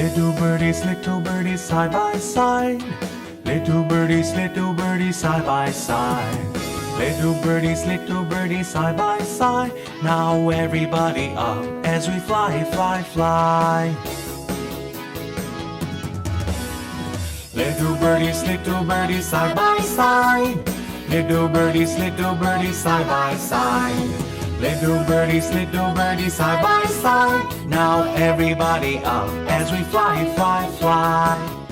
Little birdies, side by side. Little birdies, side by side. Little birdies, side by side. Now everybody up as we fly, fly, fly. Little birdies, side by side. Little birdies, side by side. Little birdies, side by side. Now everybody up as we fly, fly, fly.